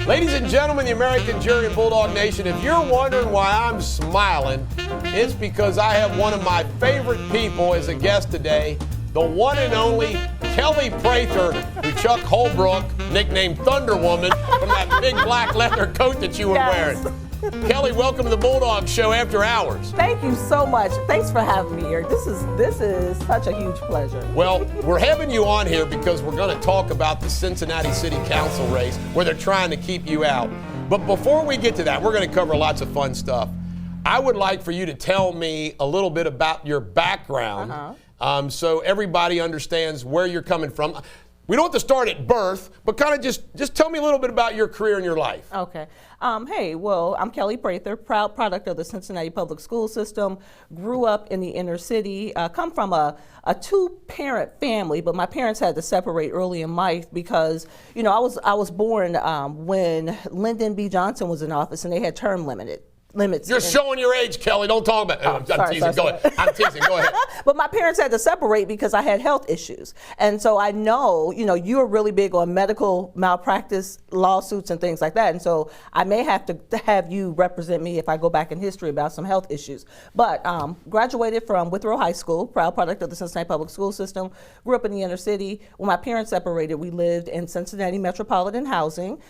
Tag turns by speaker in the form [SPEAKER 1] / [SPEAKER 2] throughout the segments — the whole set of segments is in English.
[SPEAKER 1] Ladies and gentlemen, the American jury and Bulldog Nation, if you're wondering why I'm smiling, it's because I have one of my favorite people as a guest today, the one and only Kelli Prather, who Chuck Holbrook nicknamed Thunder Woman from that big black leather coat that you were wearing. Kelli, welcome to the Bulldog Show After Hours.
[SPEAKER 2] Thank you so much. Thanks for having me here. This is such a huge pleasure.
[SPEAKER 1] Well, we're having you on here because we're going to talk about the Cincinnati City Council race where they're trying to keep you out. But before we get to that, we're going to cover lots of fun stuff. I would like for you to tell me a little bit about your background so everybody understands where you're coming from. We don't have to start at birth, but kind of just tell me a little bit about your career and your life.
[SPEAKER 2] Okay. Hey, well, I'm Kelli Prather, proud product of the Cincinnati public school system, grew up in the inner city, come from a two-parent family, but my parents had to separate early in life because, you know, I was born when Lyndon B. Johnson was in office and they had term limits.
[SPEAKER 1] You're showing your age, Kelli. Don't talk about it. I'm teasing. Go ahead. I'm teasing. Go ahead.
[SPEAKER 2] But my parents had to separate because I had health issues. And so I know, you know, you're really big on medical malpractice lawsuits and things like that. And so I may have to have you represent me if I go back in history about some health issues. But graduated from Withrow High School, proud product of the Cincinnati public school system, grew up in the inner city. When my parents separated, we lived in Cincinnati metropolitan housing,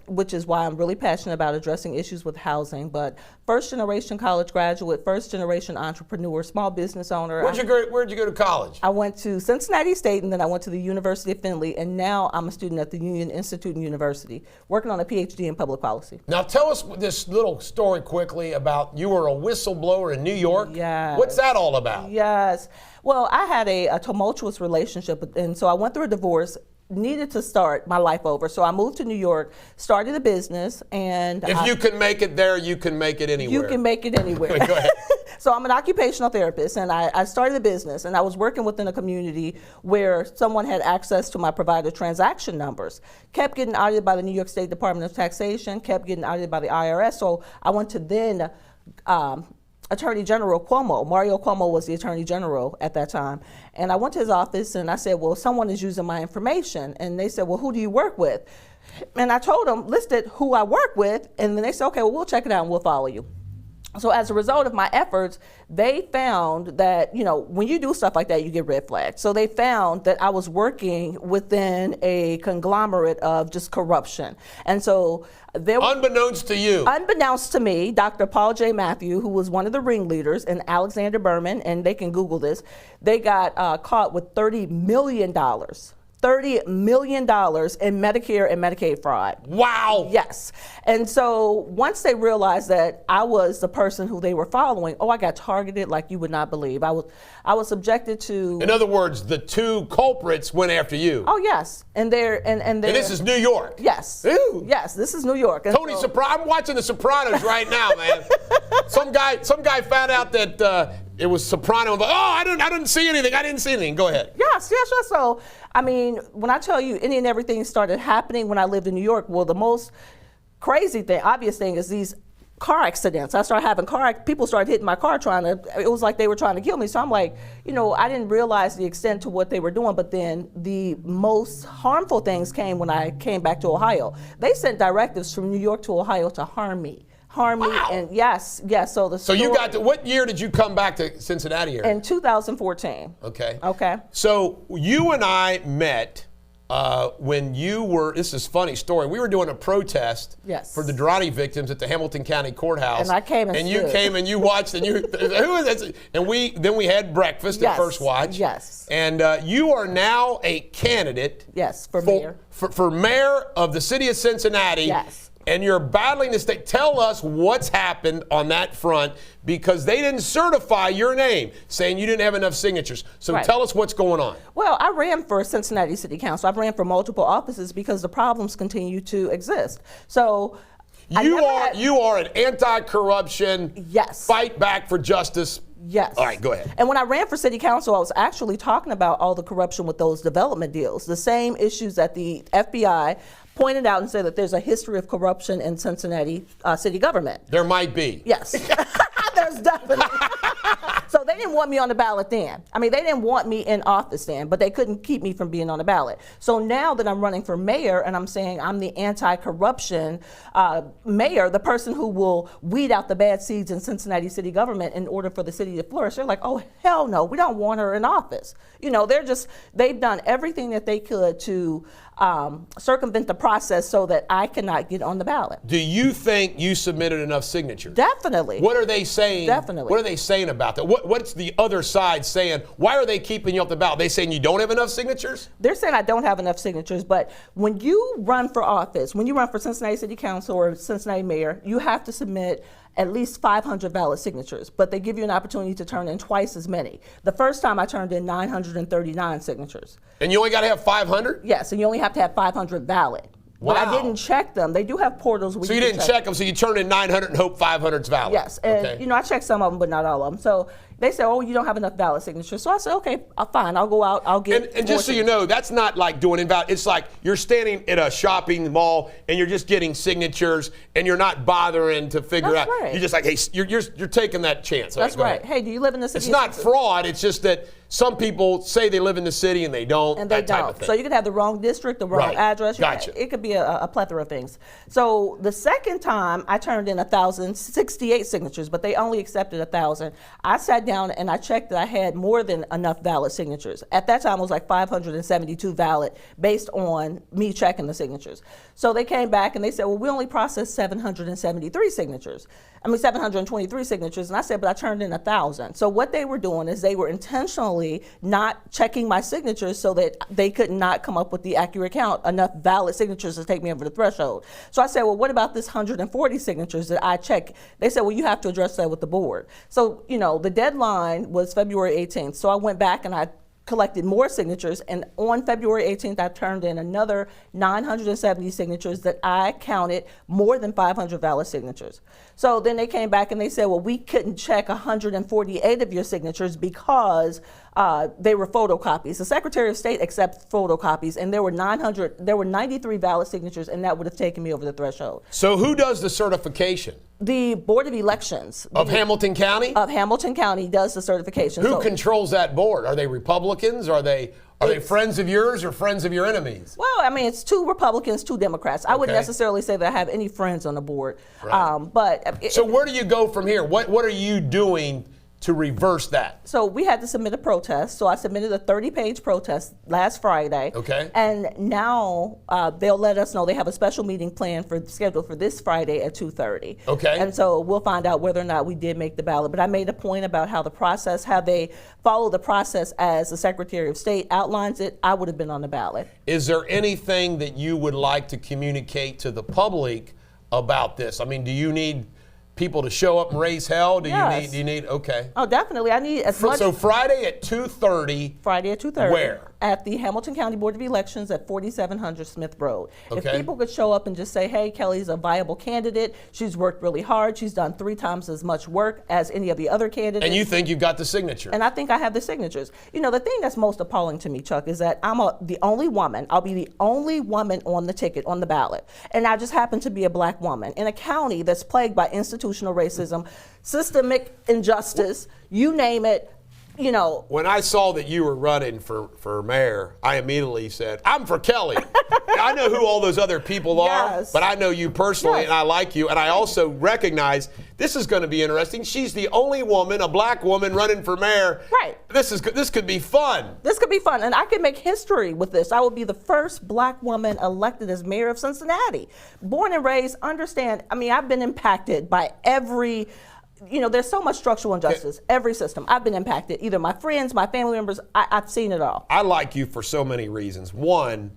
[SPEAKER 2] which is why I'm really passionate about addressing issues with housing. But first generation college graduate, first generation entrepreneur, small business owner.
[SPEAKER 1] Where'd you go to college?
[SPEAKER 2] I went to Cincinnati State and then I went to the University of Findlay, and now I'm a student at the Union Institute and University, working on a PhD in public policy.
[SPEAKER 1] Now tell us this little story quickly about you were a whistleblower in New York.
[SPEAKER 2] Yes.
[SPEAKER 1] What's that all about?
[SPEAKER 2] Yes. Well, I had a tumultuous relationship, and so I went through a divorce. Needed to start my life over. So I moved to New York, started a business, and
[SPEAKER 1] if you can make it there, you can make it anywhere.
[SPEAKER 2] You can make it anywhere.
[SPEAKER 1] Go ahead.
[SPEAKER 2] So I'm an occupational therapist, and I started a business, and I was working within a community where someone had access to my provider transaction numbers, kept getting audited by the New York State Department of Taxation, kept getting audited by the IRS. So I went to then Attorney General Cuomo. Mario Cuomo was the Attorney General at that time. And I went to his office and I said, well, someone is using my information. And they said, well, who do you work with? And I told them, listed who I work with. And then they said, okay, well, we'll check it out and we'll follow you. So as a result of my efforts, they found that, you know, when you do stuff like that, you get red flags. So they found that I was working within a conglomerate of just corruption. And so there was,
[SPEAKER 1] unbeknownst to you.
[SPEAKER 2] Unbeknownst to me, Dr. Paul J. Matthew, who was one of the ringleaders, and Alexander Berman, and they can Google this, they got caught with $30 million. $30 million in Medicare and Medicaid fraud.
[SPEAKER 1] Wow.
[SPEAKER 2] Yes. And so once they realized that I was the person who they were following, I got targeted like you would not believe. I was subjected to.
[SPEAKER 1] In other words, the two culprits went after you.
[SPEAKER 2] Oh yes. And
[SPEAKER 1] this is New York.
[SPEAKER 2] Yes.
[SPEAKER 1] Ooh.
[SPEAKER 2] Yes, this is New York. And
[SPEAKER 1] Tony Soprano. I'm watching The Sopranos right now, man. Some guy found out that it was Soprano. Like, I didn't see anything. I didn't see anything. Go ahead.
[SPEAKER 2] Yes. So, I mean, when I tell you any and everything started happening when I lived in New York, well, the most crazy thing, obvious thing, is these car accidents. I started having people started hitting my car it was like they were trying to kill me. So I'm like, you know, I didn't realize the extent to what they were doing, but then the most harmful things came when I came back to Ohio. They sent directives from New York to Ohio to harm me.
[SPEAKER 1] Wow.
[SPEAKER 2] And yes. So
[SPEAKER 1] you got to, what year did you come back to Cincinnati area?
[SPEAKER 2] In 2014.
[SPEAKER 1] Okay. So you and I met when you were, this is a funny story, we were doing a protest for the Durrani victims at the Hamilton County Courthouse.
[SPEAKER 2] And I came and
[SPEAKER 1] you came and you watched and you, who is that? And then we had breakfast at First Watch.
[SPEAKER 2] Yes.
[SPEAKER 1] And you are now a candidate.
[SPEAKER 2] Yes, for mayor.
[SPEAKER 1] For mayor of the city of Cincinnati.
[SPEAKER 2] Yes.
[SPEAKER 1] And you're battling the state. Tell us what's happened on that front, because they didn't certify your name, saying you didn't have enough signatures. So tell us what's going on.
[SPEAKER 2] Well, I ran for Cincinnati City Council. I've ran for multiple offices because the problems continue to exist. So
[SPEAKER 1] you are an anti-corruption, fight back for justice.
[SPEAKER 2] Yes.
[SPEAKER 1] All right, go ahead.
[SPEAKER 2] And when I ran for city council, I was actually talking about all the corruption with those development deals, the same issues that the FBI pointed out and said that there's a history of corruption in Cincinnati city government.
[SPEAKER 1] There might be.
[SPEAKER 2] Yes. There's definitely. So they didn't want me on the ballot then. I mean, they didn't want me in office then, but they couldn't keep me from being on the ballot. So now that I'm running for mayor and I'm saying I'm the anti-corruption mayor, the person who will weed out the bad seeds in Cincinnati city government in order for the city to flourish, they're like, oh, hell no, we don't want her in office. You know, they've done everything that they could to circumvent the process so that I cannot get on the ballot.
[SPEAKER 1] Do you think you submitted enough signatures?
[SPEAKER 2] Definitely.
[SPEAKER 1] What are they saying?
[SPEAKER 2] Definitely.
[SPEAKER 1] What are they saying about that? What's the other side saying? Why are they keeping you off the ballot? They saying you don't have enough signatures?
[SPEAKER 2] They're saying I don't have enough signatures, but when you run for office, when you run for Cincinnati City Council or Cincinnati Mayor, you have to submit at least 500 valid signatures, but they give you an opportunity to turn in twice as many. The first time I turned in 939 signatures.
[SPEAKER 1] And you only got to have 500?
[SPEAKER 2] Yes, and you only have to have 500 valid.
[SPEAKER 1] Wow.
[SPEAKER 2] But I didn't check them. They do have portals where
[SPEAKER 1] so you didn't check them, so you turned in 900 and hope 500's valid?
[SPEAKER 2] Yes, and you know, I checked some of them, but not all of them. So they said, oh, you don't have enough valid signatures. So I said, okay, fine, I'll go out, I'll get
[SPEAKER 1] And just so you know, that's not like doing invalid. It's like you're standing at a shopping mall and you're just getting signatures and you're not bothering to figure
[SPEAKER 2] That's
[SPEAKER 1] out.
[SPEAKER 2] right.
[SPEAKER 1] You're just like, hey, you're taking that chance.
[SPEAKER 2] That's
[SPEAKER 1] Go
[SPEAKER 2] right.
[SPEAKER 1] ahead.
[SPEAKER 2] Hey, do you live in the city?
[SPEAKER 1] It's not fraud. It's just that some people say they live in the city and they don't.
[SPEAKER 2] And they
[SPEAKER 1] that type
[SPEAKER 2] don't.
[SPEAKER 1] of thing.
[SPEAKER 2] So you could have the wrong district, the wrong address.
[SPEAKER 1] Gotcha.
[SPEAKER 2] It could be a plethora of things. So the second time, I turned in 1,068 signatures, but they only accepted 1,000. I sat down and I checked that I had more than enough valid signatures. At that time, it was like 572 valid based on me checking the signatures. So they came back and they said, well, we only processed 773 signatures. I mean, 723 signatures. And I said, but I turned in 1,000. So what they were doing is they were intentionally not checking my signatures so that they could not come up with the accurate count, enough valid signatures to take me over the threshold. So I said, well, what about this 140 signatures that I checked? They said, well, you have to address that with the board. So, you know, the deadline was February 18th. So I went back and I collected more signatures, and on February 18th, I turned in another 970 signatures that I counted more than 500 valid signatures. So then they came back and they said, well, we couldn't check 148 of your signatures because they were photocopies. The Secretary of State accepts photocopies, and there were 93 valid signatures, and that would have taken me over the threshold.
[SPEAKER 1] So who does the certification?
[SPEAKER 2] The Board of Elections.
[SPEAKER 1] Of Hamilton County?
[SPEAKER 2] Of Hamilton County does the certification.
[SPEAKER 1] Who controls that board? Are they Republicans? Are they friends of yours or friends of your enemies?
[SPEAKER 2] Well, I mean, it's 2 Republicans, 2 Democrats. I wouldn't necessarily say that I have any friends on the board.
[SPEAKER 1] Right. So where do you go from here? What are you doing to reverse that?
[SPEAKER 2] So we had to submit a protest. So I submitted a 30-page protest last Friday.
[SPEAKER 1] Okay.
[SPEAKER 2] And now they'll let us know they have a special meeting scheduled for this Friday at 2:30.
[SPEAKER 1] Okay.
[SPEAKER 2] And so we'll find out whether or not we did make the ballot. But I made a point about how they follow the process as the Secretary of State outlines it. I would have been on the ballot.
[SPEAKER 1] Is there anything that you would like to communicate to the public about this? I mean, do you need people to show up and raise hell? Do you need okay.
[SPEAKER 2] Oh, definitely. I need as much.
[SPEAKER 1] So Friday at 2:30.
[SPEAKER 2] Friday at 2:30.
[SPEAKER 1] Where?
[SPEAKER 2] At the Hamilton County Board of Elections at 4700 Smith Road.
[SPEAKER 1] Okay.
[SPEAKER 2] If people could show up and just say, hey, Kelly's a viable candidate. She's worked really hard. She's done 3 times as much work as any of the other candidates.
[SPEAKER 1] And you think you've got the signature?
[SPEAKER 2] And I think I have the signatures. You know, the thing that's most appalling to me, Chuck, is that I'm the only woman. I'll be the only woman on the ticket, on the ballot. And I just happen to be a black woman in a county that's plagued by institutional racism, systemic injustice, you name it. You know,
[SPEAKER 1] when I saw that you were running for mayor, I immediately said, I'm for Kelly. I know who all those other people are, but I know you personally, and I like you. And I also recognize this is going to be interesting. She's the only woman, a black woman, running for mayor.
[SPEAKER 2] Right.
[SPEAKER 1] This could be fun.
[SPEAKER 2] This could be fun, and I could make history with this. I will be the first black woman elected as mayor of Cincinnati. Born and raised, understand, I mean, I've been impacted by every, you know, there's so much structural injustice, every system. I've been impacted, either my friends, my family members, I've seen it all.
[SPEAKER 1] I like you for so many reasons. One,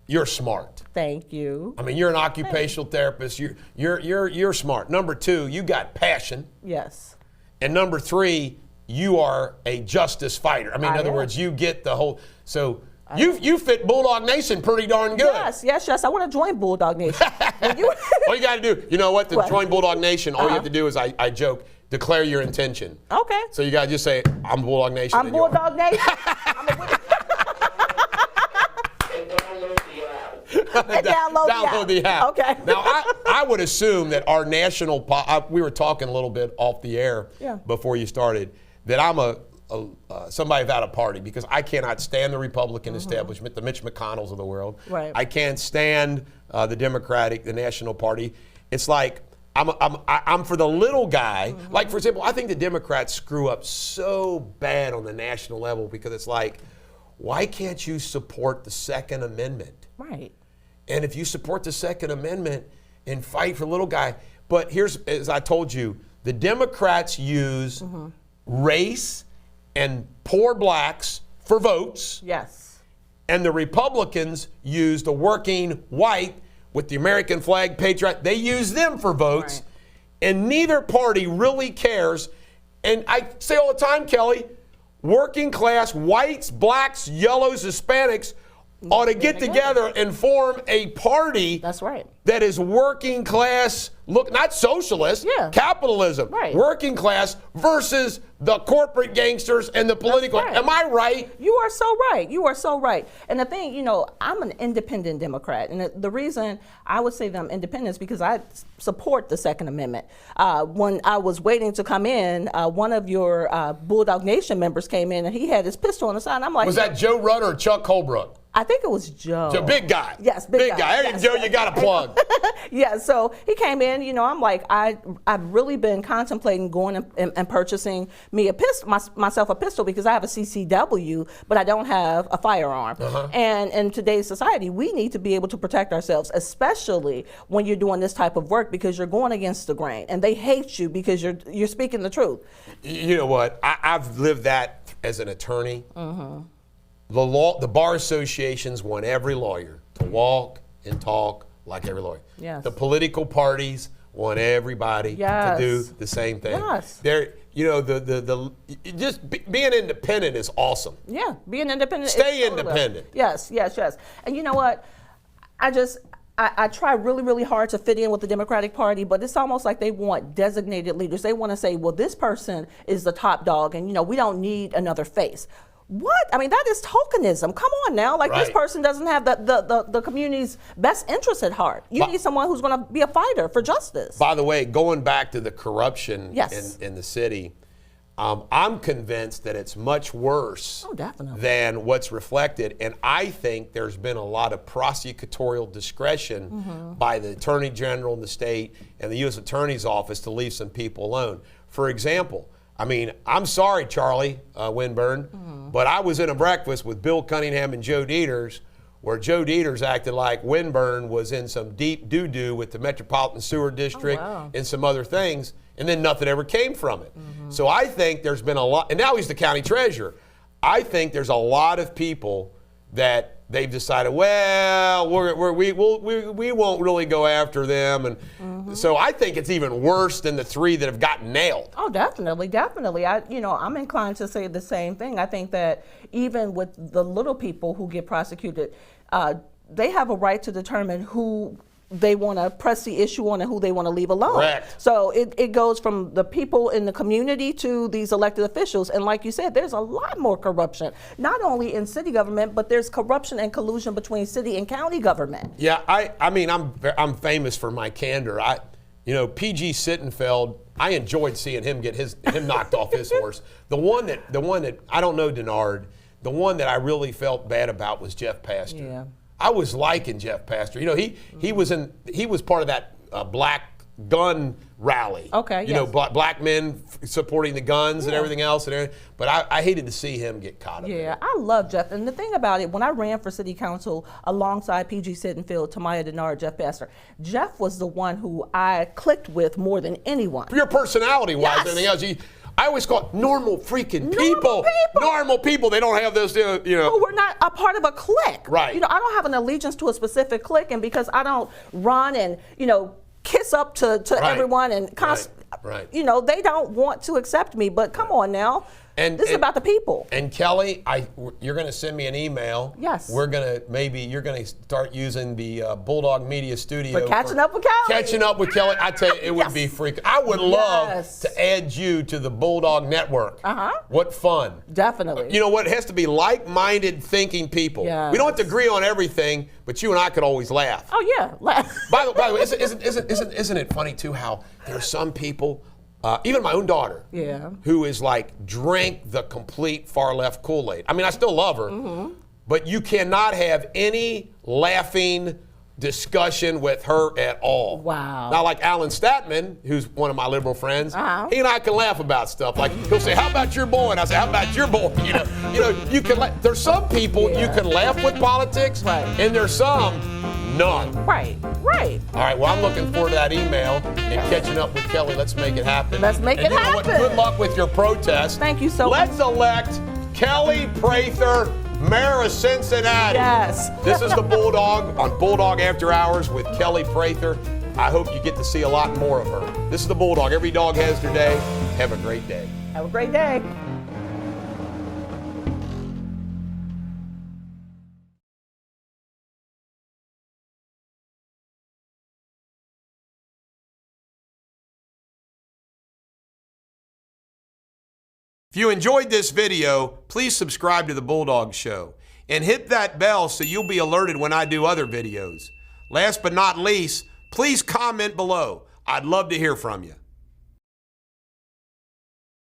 [SPEAKER 1] you're smart.
[SPEAKER 2] Thank you.
[SPEAKER 1] I mean, you're an occupational therapist. You're smart. Number 2, you got passion.
[SPEAKER 2] Yes.
[SPEAKER 1] And number 3, you are a justice fighter. I mean, in other words, you get the whole. So you fit Bulldog Nation pretty darn good.
[SPEAKER 2] Yes. I want to join Bulldog Nation.
[SPEAKER 1] All you got to do, you know what? To join Bulldog Nation, all you have to do is, I joke, declare your intention.
[SPEAKER 2] Okay.
[SPEAKER 1] So you got to just say, I'm Bulldog Nation.
[SPEAKER 2] I'm Bulldog Nation. Download
[SPEAKER 1] the app.
[SPEAKER 2] Okay.
[SPEAKER 1] Now, I would assume that our national, we were talking a little bit off the air before you started, that I'm somebody without a party, because I cannot stand the Republican establishment, the Mitch McConnells of the world.
[SPEAKER 2] Right.
[SPEAKER 1] I can't stand the Democratic, the National Party. It's like I'm for the little guy. Like, for example, I think the Democrats screw up so bad on the national level, because it's like, why can't you support the Second Amendment?
[SPEAKER 2] Right.
[SPEAKER 1] And if you support the Second Amendment and fight for the little guy, but here's, as I told you, the Democrats use race and poor blacks for votes.
[SPEAKER 2] Yes.
[SPEAKER 1] And the Republicans use the working white with the American flag, patriot. They use them for votes.
[SPEAKER 2] Right.
[SPEAKER 1] And neither party really cares. And I say all the time, Kelly, working class whites, blacks, yellows, Hispanics ought to get together and form a party.
[SPEAKER 2] That's right.
[SPEAKER 1] That is working class, look, not socialist, capitalism, working class versus the corporate gangsters and the political.
[SPEAKER 2] Right.
[SPEAKER 1] Am I right?
[SPEAKER 2] You are so right. You are so right. And the thing, I'm an independent Democrat. And the reason I would say that I'm independent is because I support the Second Amendment. When I was waiting to come in, one of your Bulldog Nation members came in and he had his pistol on the side. And I'm like,
[SPEAKER 1] was that Joe Rutter or Chuck Holbrook?
[SPEAKER 2] I think it was Joe.
[SPEAKER 1] Joe, big guy.
[SPEAKER 2] Yes, big guy.
[SPEAKER 1] Hey,
[SPEAKER 2] yes.
[SPEAKER 1] Joe, you got a plug.
[SPEAKER 2] Yeah, so he came in, I'm like, I've really been contemplating going and purchasing me a pistol, myself a pistol, because I have a CCW, but I don't have a firearm. And in today's society, we need to be able to protect ourselves, especially when you're doing this type of work, because you're going against the grain, and they hate you because you're speaking the truth.
[SPEAKER 1] You know what? I've lived that as an attorney. The bar associations want every lawyer to walk and talk like every lawyer.
[SPEAKER 2] Yes.
[SPEAKER 1] The political parties want everybody to do the same thing.
[SPEAKER 2] Yes.
[SPEAKER 1] They're, being independent is awesome.
[SPEAKER 2] Yeah, being independent.
[SPEAKER 1] Stay independent.
[SPEAKER 2] Yes. And you know what? I try really, really hard to fit in with the Democratic Party, but it's almost like they want designated leaders. They want to say, well, this person is the top dog, and we don't need another face. What? I mean, that is tokenism. Come on now. Like, this person doesn't have the community's best interest at heart. You need someone who's going to be a fighter for justice.
[SPEAKER 1] By the way, going back to the corruption in the city, I'm convinced that it's much worse than what's reflected. And I think there's been a lot of prosecutorial discretion by the Attorney General in the state and the U.S. Attorney's Office to leave some people alone. For example, I mean, I'm sorry, Charlie Winburn, but I was in a breakfast with Bill Cunningham and Joe Deters, where Joe Deters acted like Winburn was in some deep doo-doo with the Metropolitan Sewer District and some other things, and then nothing ever came from it. So I think there's been a lot, and now he's the county treasurer. I think there's a lot of people that they've decided, well, we won't really go after them. And so I think it's even worse than the three that have gotten nailed.
[SPEAKER 2] Oh, definitely. I'm inclined to say the same thing. I think that even with the little people who get prosecuted, they have a right to determine who they want to press the issue on and who they want to leave alone.
[SPEAKER 1] Correct.
[SPEAKER 2] So it goes from the people in the community to these elected officials. And like you said, there's a lot more corruption, not only in city government, but there's corruption and collusion between city and county government.
[SPEAKER 1] Yeah, I mean, I'm famous for my candor. P.G. Sittenfeld, I enjoyed seeing him get him knocked off his horse. The one that I don't know Denard, the one that I really felt bad about was Jeff Pastor.
[SPEAKER 2] Yeah.
[SPEAKER 1] I was liking Jeff Pastor. He was part of that black gun rally.
[SPEAKER 2] Okay.
[SPEAKER 1] Black men supporting the guns and everything else. But I hated to see him get caught up.
[SPEAKER 2] Yeah, I love Jeff. And the thing about it, when I ran for city council alongside P.G. Sittenfeld, Tamaya Denard, Jeff Pastor, Jeff was the one who I clicked with more than anyone.
[SPEAKER 1] Your personality-wise, everything else. I always call it normal freaking people. Normal people. They don't have this,
[SPEAKER 2] Well, we're not a part of a clique.
[SPEAKER 1] Right.
[SPEAKER 2] I don't have an allegiance to a specific clique, and because I don't run and, kiss up to everyone and they don't want to accept me. But come on now. This is about the people.
[SPEAKER 1] And Kelly, you're going to send me an email.
[SPEAKER 2] Yes.
[SPEAKER 1] You're going to start using the Bulldog Media Studio.
[SPEAKER 2] For catching up with Kelly.
[SPEAKER 1] Catching up with Kelly. I tell you, it would be freaking. I would love to add you to the Bulldog Network. What fun.
[SPEAKER 2] Definitely.
[SPEAKER 1] You know what? It has to be like-minded thinking people.
[SPEAKER 2] Yes.
[SPEAKER 1] We don't have to agree on everything, but you and I could always laugh.
[SPEAKER 2] Oh, yeah.
[SPEAKER 1] By the way, isn't it funny, too, how there are some people even my own daughter,
[SPEAKER 2] Yeah.
[SPEAKER 1] who is like, drank the complete far left Kool-Aid. I mean, I still love her, but you cannot have any laughing discussion with her at all.
[SPEAKER 2] Wow.
[SPEAKER 1] Now, like Alan Statman, who's one of my liberal friends, he and I can laugh about stuff. Like, he'll say, how about your boy? And I say, how about your boy? You can there's some people you can laugh with politics, and there's some none.
[SPEAKER 2] Right.
[SPEAKER 1] All right, well, I'm looking forward to that email and catching up with Kelli. Let's make it happen.
[SPEAKER 2] Let's make it happen.
[SPEAKER 1] Good luck with your protest.
[SPEAKER 2] Thank you so much.
[SPEAKER 1] Let's elect Kelli Prather, Mayor of Cincinnati.
[SPEAKER 2] Yes.
[SPEAKER 1] This is the Bulldog on Bulldog After Hours with Kelli Prather. I hope you get to see a lot more of her. This is the Bulldog. Every dog has their day. Have a great day.
[SPEAKER 2] Have a great day.
[SPEAKER 1] If you enjoyed this video, please subscribe to The Bulldog Show and hit that bell so you'll be alerted when I do other videos. Last but not least, please comment below. I'd love to hear from you.